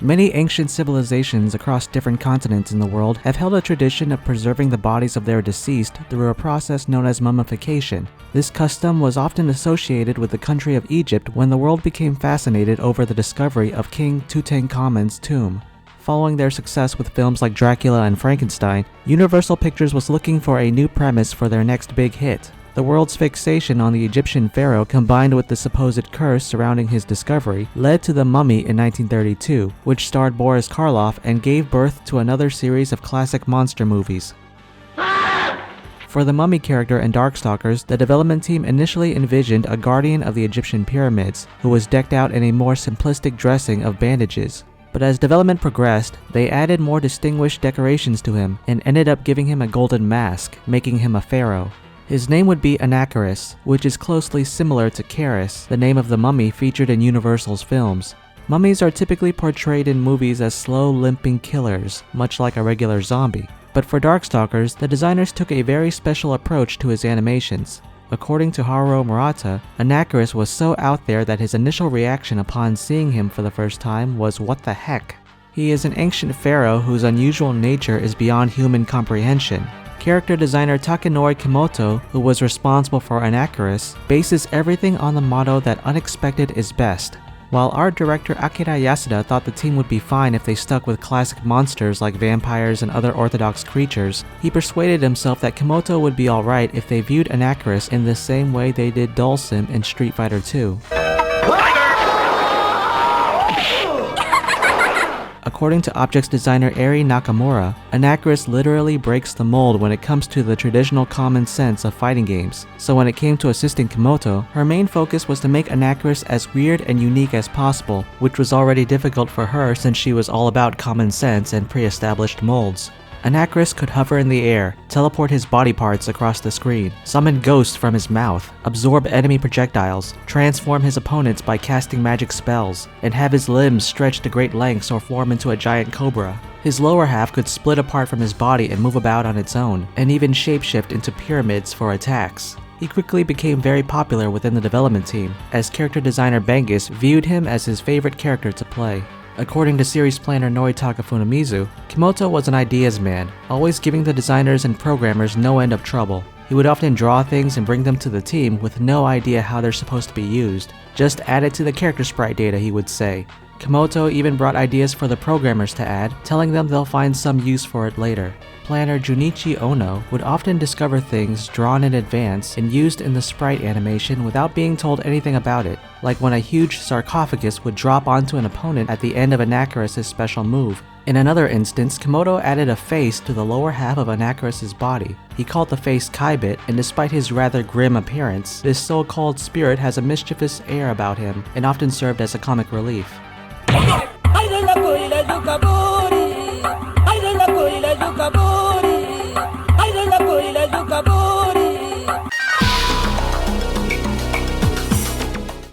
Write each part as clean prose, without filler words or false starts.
Many ancient civilizations across different continents in the world have held a tradition of preserving the bodies of their deceased through a process known as mummification. This custom was often associated with the country of Egypt when the world became fascinated over the discovery of King Tutankhamun's tomb. Following their success with films like Dracula and Frankenstein, Universal Pictures was looking for a new premise for their next big hit. The world's fixation on the Egyptian pharaoh combined with the supposed curse surrounding his discovery led to The Mummy in 1932, which starred Boris Karloff and gave birth to another series of classic monster movies. For the Mummy character in Darkstalkers, the development team initially envisioned a guardian of the Egyptian pyramids who was decked out in a more simplistic dressing of bandages. But as development progressed, they added more distinguished decorations to him and ended up giving him a golden mask, making him a pharaoh. His name would be Anakaris, which is closely similar to Karis, the name of the mummy featured in Universal's films. Mummies are typically portrayed in movies as slow, limping killers, much like a regular zombie. But for Darkstalkers, the designers took a very special approach to his animations. According to Haruo Murata, Anakaris was so out there that his initial reaction upon seeing him for the first time was, "What the heck?" He is an ancient pharaoh whose unusual nature is beyond human comprehension. Character designer Takanori Kimoto, who was responsible for Anakaris, bases everything on the motto that unexpected is best. While art director Akira Yasuda thought the team would be fine if they stuck with classic monsters like vampires and other orthodox creatures, he persuaded himself that Kimoto would be alright if they viewed Anakaris in the same way they did Dhalsim in Street Fighter II. According to objects designer Eri Nakamura, Anakaris literally breaks the mold when it comes to the traditional common sense of fighting games. So when it came to assisting Kimoto, her main focus was to make Anakaris as weird and unique as possible, which was already difficult for her since she was all about common sense and pre-established molds. Anakaris could hover in the air, teleport his body parts across the screen, summon ghosts from his mouth, absorb enemy projectiles, transform his opponents by casting magic spells, and have his limbs stretch to great lengths or form into a giant cobra. His lower half could split apart from his body and move about on its own, and even shapeshift into pyramids for attacks. He quickly became very popular within the development team, as character designer Bengus viewed him as his favorite character to play. According to series planner Noritaka Funamizu, Kimoto was an ideas man, always giving the designers and programmers no end of trouble. He would often draw things and bring them to the team with no idea how they're supposed to be used. "Just add it to the character sprite data," he would say. Kimoto even brought ideas for the programmers to add, telling them they'll find some use for it later. Planner Junichi Ono would often discover things drawn in advance and used in the sprite animation without being told anything about it, like when a huge sarcophagus would drop onto an opponent at the end of Anakaris' special move. In another instance, Kimoto added a face to the lower half of Anakaris' body. He called the face Kaibit, and despite his rather grim appearance, this so-called spirit has a mischievous air about him and often served as a comic relief.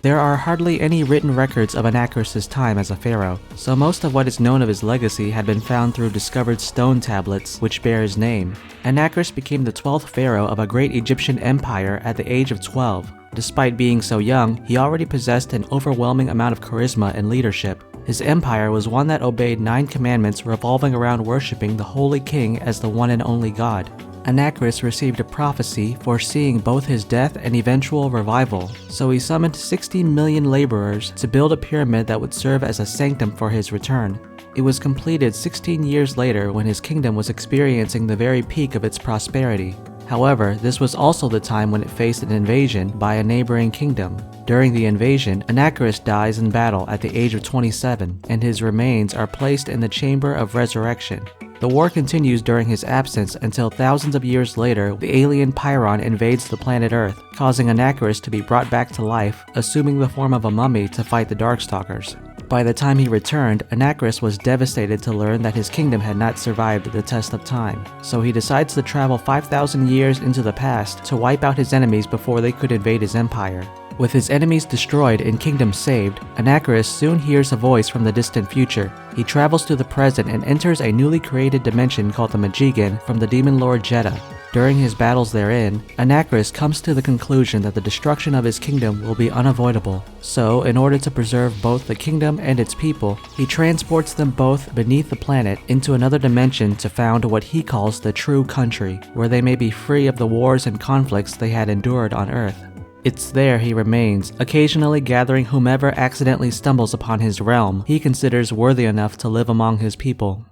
There are hardly any written records of Anakaris' time as a pharaoh, so most of what is known of his legacy had been found through discovered stone tablets which bear his name. Anakaris became the 12th pharaoh of a great Egyptian empire at the age of 12. Despite being so young, he already possessed an overwhelming amount of charisma and leadership. His empire was one that obeyed 9 commandments revolving around worshipping the Holy King as the one and only God. Anakaris received a prophecy foreseeing both his death and eventual revival, so he summoned 60 million laborers to build a pyramid that would serve as a sanctum for his return. It was completed 16 years later when his kingdom was experiencing the very peak of its prosperity. However, this was also the time when it faced an invasion by a neighboring kingdom. During the invasion, Anakaris dies in battle at the age of 27, and his remains are placed in the Chamber of Resurrection. The war continues during his absence until thousands of years later, the alien Pyron invades the planet Earth, causing Anakaris to be brought back to life, assuming the form of a mummy to fight the Darkstalkers. By the time he returned, Anakaris was devastated to learn that his kingdom had not survived the test of time, so he decides to travel 5,000 years into the past to wipe out his enemies before they could invade his empire. With his enemies destroyed and kingdom saved, Anakaris soon hears a voice from the distant future. He travels to the present and enters a newly created dimension called the Majigan from the demon lord Jeddah. During his battles therein, Anakaris comes to the conclusion that the destruction of his kingdom will be unavoidable. So, in order to preserve both the kingdom and its people, he transports them both beneath the planet into another dimension to found what he calls the true country, where they may be free of the wars and conflicts they had endured on Earth. It's there he remains, occasionally gathering whomever accidentally stumbles upon his realm he considers worthy enough to live among his people.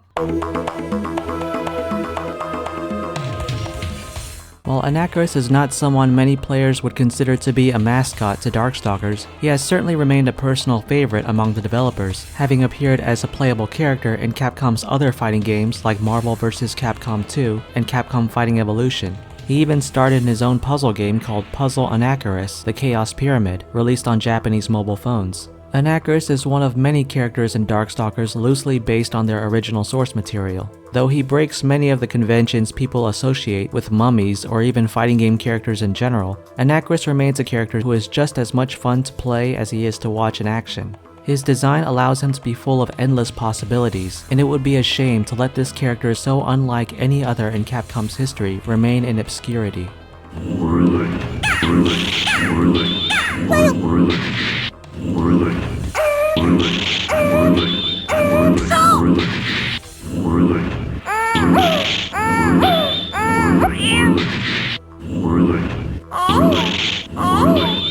While Anakaris is not someone many players would consider to be a mascot to Darkstalkers, he has certainly remained a personal favorite among the developers, having appeared as a playable character in Capcom's other fighting games like Marvel vs. Capcom 2 and Capcom Fighting Evolution. He even starred in his own puzzle game called Puzzle Anakaris: The Chaos Pyramid, released on Japanese mobile phones. Anakaris is one of many characters in Darkstalkers loosely based on their original source material. Though he breaks many of the conventions people associate with mummies or even fighting game characters in general, Anakaris remains a character who is just as much fun to play as he is to watch in action. His design allows him to be full of endless possibilities, and it would be a shame to let this character so unlike any other in Capcom's history remain in obscurity. No!